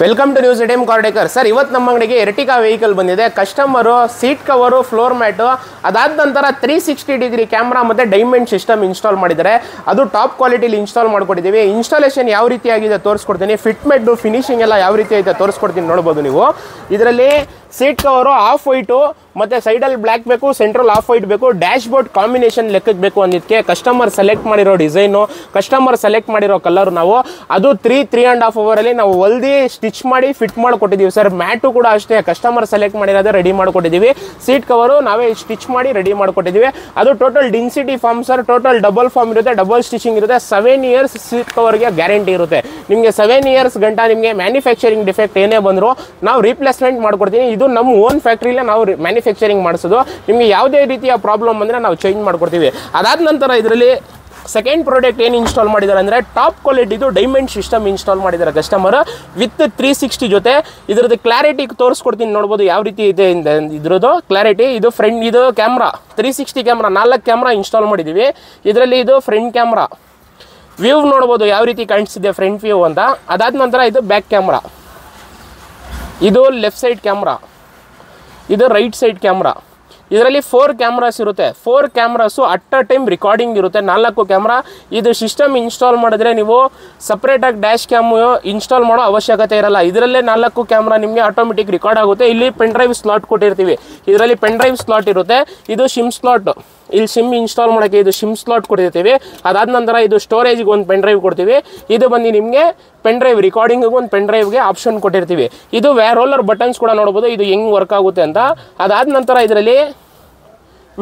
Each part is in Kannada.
Welcome to news time car decor sir. ಇವತ್ತು ನಮ್ಮ ಅಂಗಡಿಗೆ ಎರ್ಟಿಕಾ ವೆಹಿಕಲ್ ಬಂದಿದೆ. Customer seat cover, floor mat, ಅದಾದ ನಂತರ 360 ಡಿಗ್ರಿ ಕ್ಯಾಮ್ರಾ ಮತ್ತು ಡೈಮಂಡ್ ಸಿಸ್ಟಮ್ ಇನ್ಸ್ಟಾಲ್ ಮಾಡಿದ್ದಾರೆ. ಅದು ಟಾಪ್ ಕ್ವಾಲಿಟಿಲಿ ಇನ್ಸ್ಟಾಲ್ ಮಾಡ್ಕೊಟ್ಟಿದ್ದೀವಿ. ಇನ್ಸ್ಟಾಲೇಷನ್ ಯಾವ ರೀತಿ ಆಗಿದೆ ತೋರಿಸ್ಕೊಡ್ತೀನಿ. ಫಿಟ್ಮೆಂಟು, ಫಿನಿಶಿಂಗ್ ಎಲ್ಲ ಯಾವ ರೀತಿ ಐತೆ ತೋರಿಸ್ಕೊಡ್ತೀನಿ, ನೋಡ್ಬೋದು ನೀವು. ಇದರಲ್ಲಿ ಸೀಟ್ ಕವರು ಆಫ್ ವೈಟು ಮತ್ತು ಸೈಡಲ್ಲಿ ಬ್ಲ್ಯಾಕ್ ಬೇಕು, ಸೆಂಟ್ರಲ್ ಆಫ್ ವೈಟ್ ಬೇಕು, ಡ್ಯಾಶ್ ಬೋರ್ಡ್ ಕಾಂಬಿನೇಷನ್ ಲೆಕ್ಕಕ್ಕೆ ಬೇಕು ಅಂದಿದ್ದಕ್ಕೆ ಕಸ್ಟಮರ್ ಸೆಲೆಕ್ಟ್ ಮಾಡಿರೋ ಡಿಸೈನು, ಕಸ್ಟಮರ್ ಸೆಲೆಕ್ಟ್ ಮಾಡಿರೋ ಕಲರ್ ನಾವು ಅದು 3.5 ಅವರಲ್ಲಿ ನಾವು ಹೊಲ್ದಿ ಸ್ಟಿಚ್ ಮಾಡಿ ಫಿಟ್ ಮಾಡಿಕೊಟ್ಟಿದ್ದೀವಿ ಸರ್. ಮ್ಯಾಟು ಕೂಡ ಅಷ್ಟೇ ಕಸ್ಟಮರ್ ಸೆಲೆಕ್ಟ್ ಮಾಡಿರೋದೇ ರೆಡಿ ಮಾಡಿಕೊಟ್ಟಿದ್ದೀವಿ. ಸೀಟ್ ಕವರು ನಾವೇ ಸ್ಟಿಚ್ ಮಾಡಿ ರೆಡಿ ಮಾಡಿಕೊಟ್ಟಿದ್ದೀವಿ. ಅದು total density foam sir. Total double foam ಇರುತ್ತೆ, ಡಬಲ್ ಸ್ಟಿಚಿಂಗ್ ಇರುತ್ತೆ. 7 ಇಯರ್ಸ್ ಸೀಟ್ ಕವರ್ಗೆ ಗ್ಯಾರಂಟಿ ಇರುತ್ತೆ. ನಿಮಗೆ 7 ಇಯರ್ಸ್ ಗಂಟ ನಿಮಗೆ ಮ್ಯಾನುಫ್ಯಾಕ್ಚರಿಂಗ್ ಡಿಫೆಕ್ಟ್ ಏನೇ ಬಂದರೂ ನಾವು ರೀಪ್ಲೇಸ್ಮೆಂಟ್ ಮಾಡ್ಕೊಡ್ತೀನಿ. ಇದು ನಮ್ಮ ಓನ್ ಫ್ಯಾಕ್ಟ್ರಿಲೇ ನಾವು ಮ್ಯಾನುಫ್ಯಾಕ್ಚರಿಂಗ್ ಮಾಡಿಸೋದು. ನಿಮಗೆ ಯಾವುದೇ ರೀತಿಯ ಪ್ರಾಬ್ಲಮ್ ಬಂದರೆ ನಾವು ಚೇಂಜ್ ಮಾಡ್ಕೊಡ್ತೀವಿ. ಅದಾದ ನಂತರ ಇದರಲ್ಲಿ ಸೆಕೆಂಡ್ ಪ್ರಾಡಕ್ಟ್ ಏನು ಇನ್ಸ್ಟಾಲ್ ಮಾಡಿದ್ದಾರೆ ಅಂದರೆ ಟಾಪ್ ಕ್ವಾಲಿಟಿದು ಡೈಮಂಡ್ ಸಿಸ್ಟಮ್ ಇನ್ಸ್ಟಾಲ್ ಮಾಡಿದ್ದಾರೆ ಕಸ್ಟಮರ್ ವಿತ್ 360 ಜೊತೆ. ಇದರದ್ದು ಕ್ಲಾರಿಟಿ ತೋರಿಸ್ಕೊಡ್ತೀನಿ, ನೋಡ್ಬೋದು ಯಾವ ರೀತಿ ಇದೆ ಇದ್ರದ್ದು ಕ್ಲಾರಿಟಿ. ಇದು ಫ್ರಂಟ್, ಇದು ಕ್ಯಾಮ್ರಾ 360 ಕ್ಯಾಮ್ರಾ, 4 ಕ್ಯಾಮ್ರಾ ಇನ್ಸ್ಟಾಲ್ ಮಾಡಿದ್ದೀವಿ. ಇದರಲ್ಲಿ ಇದು ಫ್ರಂಟ್ ಕ್ಯಾಮ್ರಾ ವ್ಯೂ ನೋಡ್ಬೋದು ಯಾವ ರೀತಿ ಕಾಣಿಸ್ತಿದೆ ಫ್ರಂಟ್ ವ್ಯೂ ಅಂತ. ಅದಾದ ನಂತರ ಇದು ಬ್ಯಾಕ್ ಕ್ಯಾಮ್ರಾ, ಇದು ಲೆಫ್ಟ್ ಸೈಡ್ ಕ್ಯಾಮ್ರಾ, ಇದು ರೈಟ್ ಸೈಡ್ ಕ್ಯಾಮ್ರಾ. ಇದರಲ್ಲಿ 4 ಕ್ಯಾಮ್ರಾಸ್ ಇರುತ್ತೆ. 4 cameras at a time recording ಇರುತ್ತೆ. 4 ಕ್ಯಾಮ್ರಾ. ಇದು ಸಿಸ್ಟಮ್ ಇನ್ಸ್ಟಾಲ್ ಮಾಡಿದ್ರೆ ನೀವು ಸಪ್ರೇಟಾಗಿ ಡ್ಯಾಶ್ ಕ್ಯಾಮ್ ಇನ್ಸ್ಟಾಲ್ ಮಾಡೋ ಅವಶ್ಯಕತೆ ಇರಲ್ಲ. ಇದರಲ್ಲೇ 4 ಕ್ಯಾಮ್ರಾ ನಿಮಗೆ ಆಟೋಮೆಟಿಕ್ ರಿಕಾರ್ಡ್ ಆಗುತ್ತೆ. ಇಲ್ಲಿ ಪೆನ್ ಡ್ರೈವ್ ಸ್ಲಾಟ್ ಕೊಟ್ಟಿರ್ತೀವಿ. ಇದರಲ್ಲಿ ಪೆನ್ ಡ್ರೈವ್ ಸ್ಲಾಟ್ ಇರುತ್ತೆ. ಇದು ಸಿಮ್ ಸ್ಲಾಟ್, ಇಲ್ಲಿ ಸಿಮ್ ಇನ್ಸ್ಟಾಲ್ ಮಾಡೋಕ್ಕೆ ಇದು ಸಿಮ್ ಸ್ಲಾಟ್ ಕೊಟ್ಟಿರ್ತೀವಿ. ಅದಾದ ನಂತರ ಇದು ಸ್ಟೋರೇಜ್ಗೆ ಒಂದು ಪೆನ್ ಡ್ರೈವ್ ಕೊಡ್ತೀವಿ. ಇದು ಬಂದು ನಿಮಗೆ ಪೆನ್ ಡ್ರೈವ್ ರಿಕಾರ್ಡಿಂಗಿಗೆ ಒಂದು ಪೆನ್ ಡ್ರೈವ್ಗೆ ಆಪ್ಷನ್ ಕೊಟ್ಟಿರ್ತೀವಿ. ಇದು ರೋಲರ್ ಬಟನ್ಸ್ ಕೂಡ ನೋಡ್ಬೋದು ಇದು ಹೆಂಗೆ ವರ್ಕ್ ಆಗುತ್ತೆ ಅಂತ. ಅದಾದ ನಂತರ ಇದರಲ್ಲಿ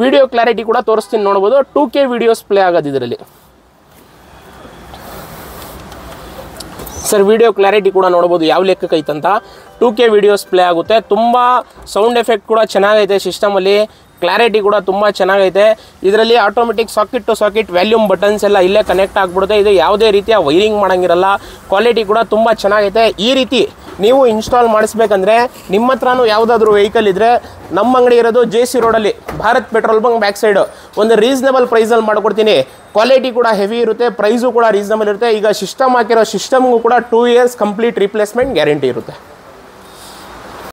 ವಿಡಿಯೋ ಕ್ಲಾರಿಟಿ ಕೂಡ ತೋರಿಸ್ತೀನಿ, ನೋಡ್ಬೋದು. 2K ವಿಡಿಯೋಸ್ ಪ್ಲೇ ಆಗೋದು ಇದರಲ್ಲಿ ಸರ್. ವಿಡಿಯೋ ಕ್ಲಾರಿಟಿ ಕೂಡ ನೋಡ್ಬೋದು ಯಾವ ಲೆಕ್ಕಕ್ಕೆ ಐತಂತ. 2K ವಿಡಿಯೋಸ್ ಪ್ಲೇ ಆಗುತ್ತೆ. ತುಂಬ ಸೌಂಡ್ ಎಫೆಕ್ಟ್ ಕೂಡ ಚೆನ್ನಾಗೈತೆ ಸಿಸ್ಟಮಲ್ಲಿ. ಕ್ಲಾರಿಟಿ ಕೂಡ ತುಂಬ ಚೆನ್ನಾಗೈತೆ. ಇದರಲ್ಲಿ automatic socket to socket volume buttons ಎಲ್ಲ ಇಲ್ಲೇ ಕನೆಕ್ಟ್ ಆಗಿಬಿಡುತ್ತೆ. ಇದು ಯಾವುದೇ ರೀತಿಯ ವೈರಿಂಗ್ ಮಾಡೋಂಗಿರಲ್ಲ. ಕ್ವಾಲಿಟಿ ಕೂಡ ತುಂಬ ಚೆನ್ನಾಗೈತೆ. ಈ ರೀತಿ ನೀವು ಇನ್ಸ್ಟಾಲ್ ಮಾಡಿಸ್ಬೇಕಂದ್ರೆ ನಿಮ್ಮ ಹತ್ರನೂ ಯಾವುದಾದ್ರೂ ವೆಹಿಕಲ್ ಇದ್ದರೆ ನಮ್ಮ ಅಂಗಡಿ ಇರೋದು JC ರೋಡಲ್ಲಿ, Bharat petrol bunk back side. ಒಂದು ರೀಸನೇಬಲ್ ಪ್ರೈಸಲ್ಲಿ ಮಾಡ್ಕೊಡ್ತೀನಿ. ಕ್ವಾಲಿಟಿ ಕೂಡ ಹೆವಿ ಇರುತ್ತೆ, ಪ್ರೈಸು ಕೂಡ ರೀಸನೇಬಲ್ ಇರುತ್ತೆ. ಈಗ ಸಿಸ್ಟಮ್ ಹಾಕಿರೋ ಸಿಸ್ಟಮ್ಗೂ ಕೂಡ 2 ಇಯರ್ಸ್ ಕಂಪ್ಲೀಟ್ ರಿಪ್ಲೇಸ್ಮೆಂಟ್ ಗ್ಯಾರಂಟಿ ಇರುತ್ತೆ.